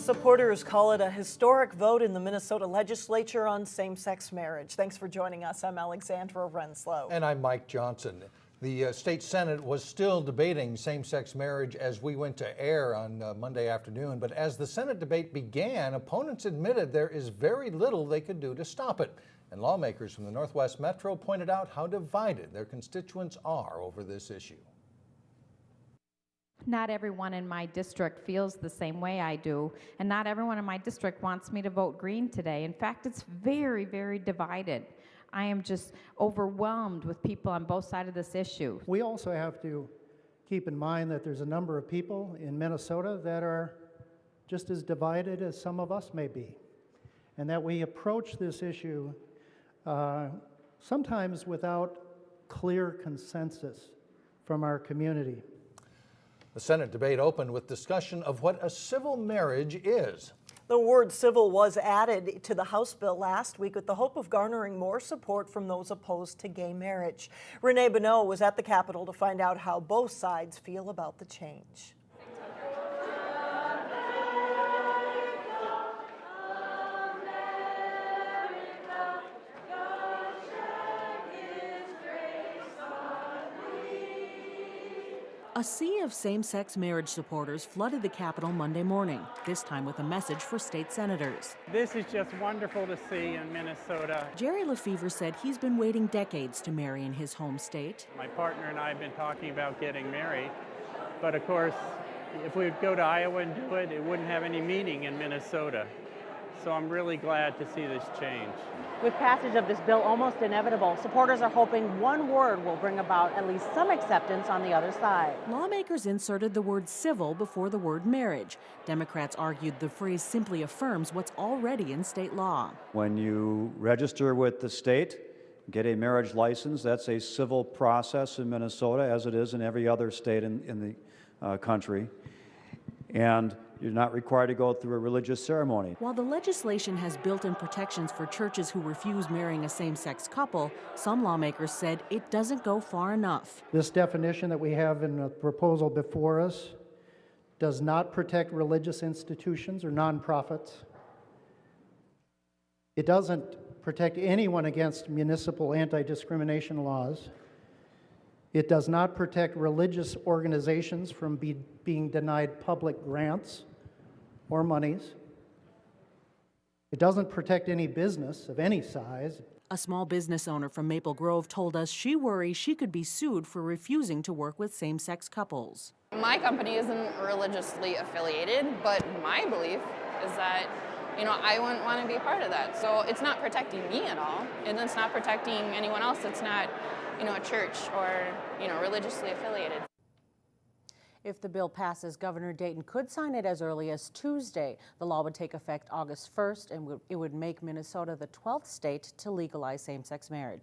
Supporters call it a historic vote in the Minnesota legislature on same-sex marriage. Thanks for joining us. I'm Alexandra Renslow. And I'm Mike Johnson. The state Senate was still debating same-sex marriage as we went to air on Monday afternoon. But as the Senate debate began, opponents admitted there is very little they could do to stop it. And lawmakers from the Northwest Metro pointed out how divided their constituents are over this issue. Not everyone in my district feels the same way I do, and not everyone in my district wants me to vote green today. In fact, it's very, very divided. I am just overwhelmed with people on both sides of this issue. We also have to keep in mind that there's a number of people in Minnesota that are just as divided as some of us may be, and that we approach this issue sometimes without clear consensus from our community. The Senate debate opened with discussion of what a civil marriage is. The word civil was added to the House bill last week with the hope of garnering more support from those opposed to gay marriage. Renee Bonneau was at the Capitol to find out how both sides feel about the change. A sea of same-sex marriage supporters flooded the Capitol Monday morning, this time with a message for state senators. This is just wonderful to see in Minnesota. Jerry Lefever said he's been waiting decades to marry in his home state. My partner and I have been talking about getting married, but of course, if we would go to Iowa and do it, it wouldn't have any meaning in Minnesota. So I'm really glad to see this change. With passage of this bill almost inevitable, supporters are hoping one word will bring about at least some acceptance on the other side. Lawmakers inserted the word civil before the word marriage. Democrats argued the phrase simply affirms what's already in state law. When you register with the state, get a marriage license, that's a civil process in Minnesota, as it is in every other state in the country. And you're not required to go through a religious ceremony. While the legislation has built-in protections for churches who refuse marrying a same-sex couple, some lawmakers said it doesn't go far enough. This definition that we have in the proposal before us does not protect religious institutions or nonprofits. It doesn't protect anyone against municipal anti-discrimination laws. It does not protect religious organizations from being denied public grants or monies. It doesn't protect any business of any size. A small business owner from Maple Grove told us she worries she could be sued for refusing to work with same-sex couples. My company isn't religiously affiliated, but my belief is that I wouldn't want to be part of that. So it's not protecting me at all, and it's not protecting anyone else that's not a church or, religiously affiliated. If the bill passes, Governor Dayton could sign it as early as Tuesday. The law would take effect August 1st, and it would make Minnesota the 12th state to legalize same-sex marriage.